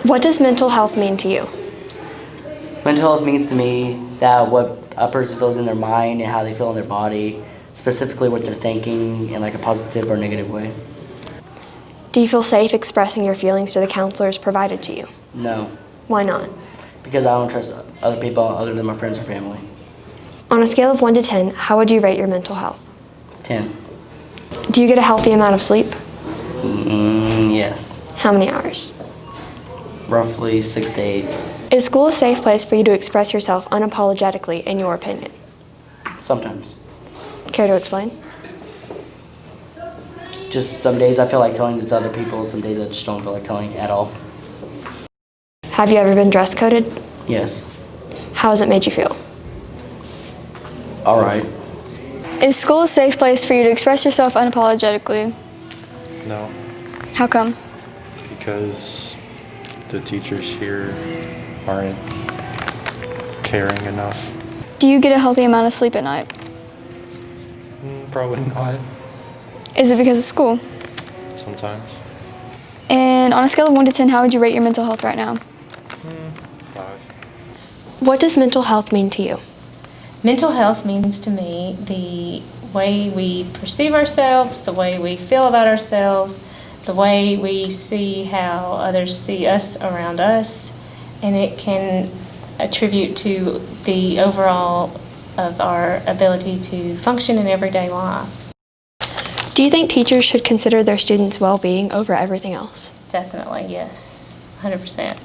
What does mental health mean to you? Mental health means to me that what a person feels in their mind and how they feel in their body, specifically what they're thinking in like a positive or negative way. Do you feel safe expressing your feelings to the counselors provided to you? No, Why not? because I don't trust other people other than my friends or family. On a scale of 1 to 10, how would you rate your mental health? 10. Do you get a healthy amount of sleep? Yes, How many hours? roughly 6 to 8. Is school a safe place for you to express yourself unapologetically, in your opinion? Sometimes. Care to explain? Just some days I feel like telling it to other people, some days I just don't feel like telling at all. Have you ever been dress coded? Yes. How has it made you feel? All right. Is school a safe place for you to express yourself unapologetically? No, How come? because the teachers here aren't caring enough. Do you get a healthy amount of sleep at night? Probably not. Is it because of school? Sometimes. And on a scale of 1 to 10, how would you rate your mental health right now? 5. What does mental health mean to you? Mental health means to me the way we perceive ourselves, the way we feel about ourselves, the way we see how others see us around us, and it can attribute to the overall of our ability to function in everyday life. Do you think teachers should consider their students' well-being over everything else? Definitely, yes, 100%.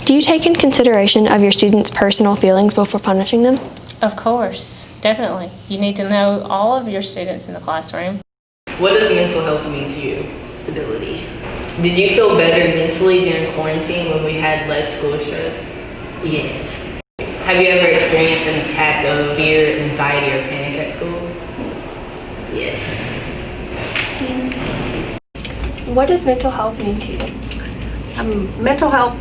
Do you take in consideration of your students' personal feelings before punishing them? Of course, definitely. You need to know all of your students in the classroom. What does mental health mean to you? Stability. Did you feel better mentally during quarantine when we had less school stress? Yes. Have you ever experienced an attack of fear, anxiety, or panic at school? Yes. What does mental health mean to you? Mental health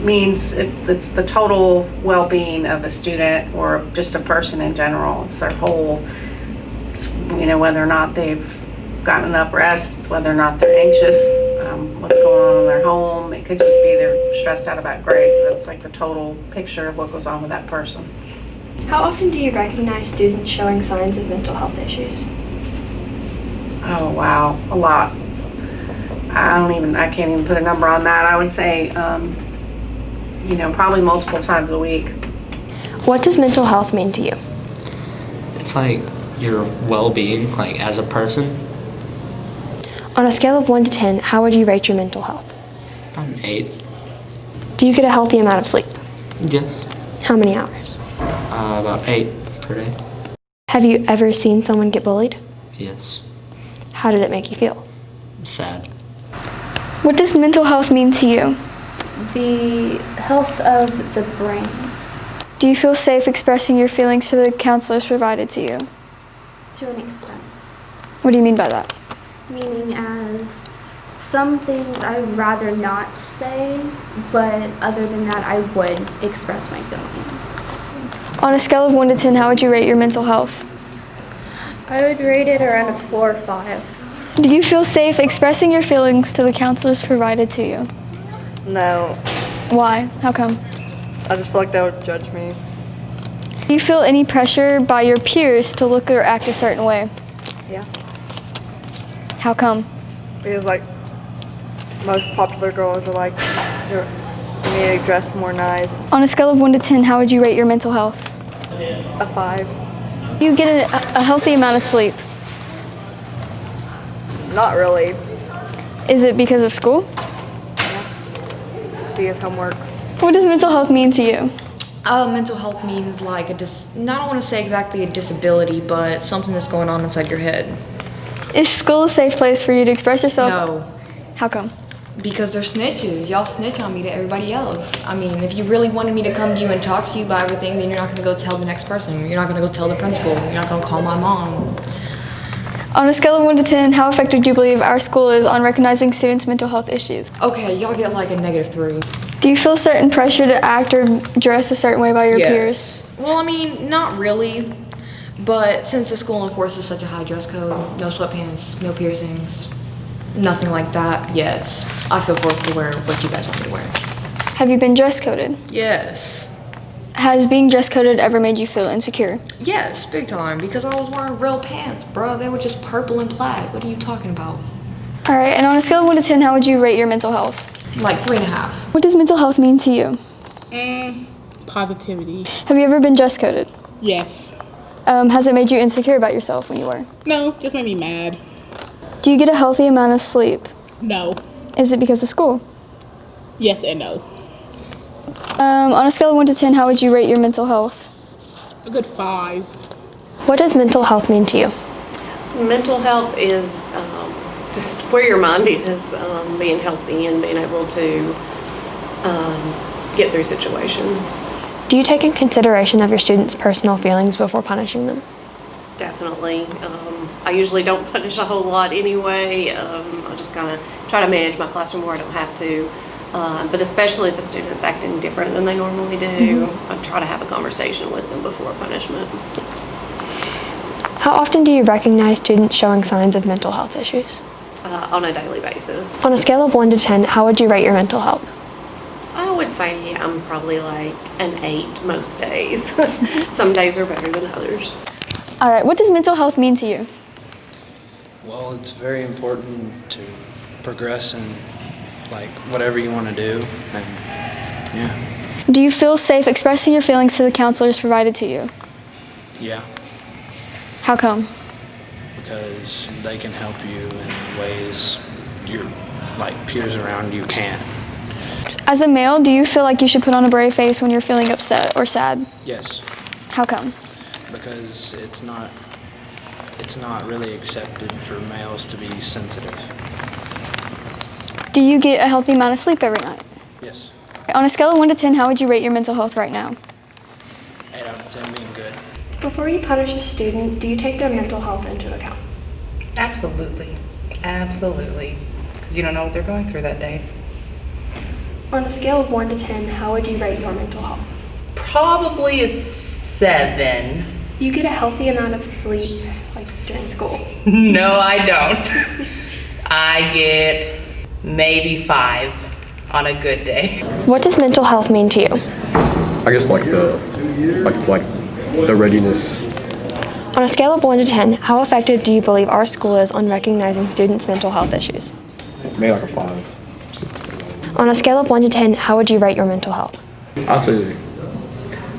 means it's the total well-being of a student or just a person in general. It's their whole, whether or not they've gotten enough rest, whether or not they're anxious, what's going on in their home. It could just be they're stressed out about grades, but that's like the total picture of what goes on with that person. How often do you recognize students showing signs of mental health issues? Oh, wow, a lot. I can't even put a number on that. I would say, probably multiple times a week. What does mental health mean to you? It's like your well-being, like as a person. On a scale of 1 to 10, how would you rate your mental health? About an 8. Do you get a healthy amount of sleep? Yes. How many hours? About 8 per day. Have you ever seen someone get bullied? Yes. How did it make you feel? Sad. What does mental health mean to you? The health of the brain. Do you feel safe expressing your feelings to the counselors provided to you? To an extent. What do you mean by that? Meaning as some things I would rather not say, but other than that I would express my feelings. On a scale of 1 to 10, how would you rate your mental health? I would rate it around a 4 or 5. Do you feel safe expressing your feelings to the counselors provided to you? No, Why? How come? I just feel like they would judge me. Do you feel any pressure by your peers to look or act a certain way? Yeah. How come? Because most popular girls are they need to dress more nice. On a scale of 1 to 10, how would you rate your mental health? A 5. Do you get a healthy amount of sleep? Not really. Is it because of school? Because homework. What does mental health mean to you? Mental health means like I don't want to say exactly a disability, but something that's going on inside your head. Is school a safe place for you to express yourself? No. How come? Because they're snitches. Y'all snitch on me to everybody else. I mean, if you really wanted me to come to you and talk to you about everything, then you're not going to go tell the next person. You're not going to go tell the principal. You're not going to call my mom. On a scale of 1 to 10, how effective do you believe our school is on recognizing students' mental health issues? Okay, y'all get like a -3. Do you feel certain pressure to act or dress a certain way by your peers? Well, I mean, not really. But since the school enforces such a high dress code, no sweatpants, no piercings, nothing like that, yes. I feel forced to wear what you guys want me to wear. Have you been dress coded? Yes. Has being dress coded ever made you feel insecure? Yes, big time, because I was wearing real pants, bro. They were just purple and plaid. What are you talking about? All right, and on a scale of 1 to 10, how would you rate your mental health? Like 3.5. What does mental health mean to you? Positivity. Have you ever been dress coded? Yes. Has it made you insecure about yourself when you wear? No, just made me mad. Do you get a healthy amount of sleep? No. Is it because of school? Yes and no. On a scale of 1 to 10, how would you rate your mental health? A good 5. What does mental health mean to you? Mental health is just where your mind is, being healthy and being able to get through situations. Do you take in consideration of your students' personal feelings before punishing them? Definitely. I usually don't punish a whole lot anyway. I just kind of try to manage my classroom where I don't have to. But especially if a student's acting different than they normally do, I try to have a conversation with them before punishment. How often do you recognize students showing signs of mental health issues? On a daily basis. On a scale of 1 to 10, how would you rate your mental health? I would say I'm probably like an 8 most days. Some days are better than others. All right, what does mental health mean to you? Well, it's very important to progress in like whatever you want to do, and yeah. Do you feel safe expressing your feelings to the counselors provided to you? Yeah, How come? because they can help you in ways your like peers around you can't. As a male, do you feel like you should put on a brave face when you're feeling upset or sad? Yes, How come? because it's not really accepted for males to be sensitive. Do you get a healthy amount of sleep every night? Yes, On a scale of 1 to 10, how would you rate your mental health right now? 8 out of 10 being good. Before you punish a student, do you take their mental health into account? Absolutely. Absolutely. Because you don't know what they're going through that day. On a scale of 1 to 10, how would you rate your mental health? Probably a 7. You get a healthy amount of sleep, like during school. No, I don't. I get maybe 5 on a good day. What does mental health mean to you? I guess like the readiness. On a scale of 1 to 10, how effective do you believe our school is on recognizing students' mental health issues? Maybe like a 5. On a scale of 1 to 10, how would you rate your mental health? I'd say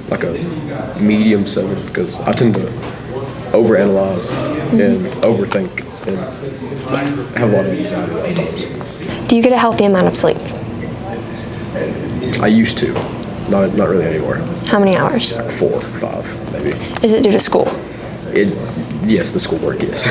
like a medium 7 because I tend to overanalyze and overthink and have a lot of anxiety at times. Do you get a healthy amount of sleep? I used to, not really anymore. How many hours? 4, 5 maybe. Is it due to school? Yes, the schoolwork is.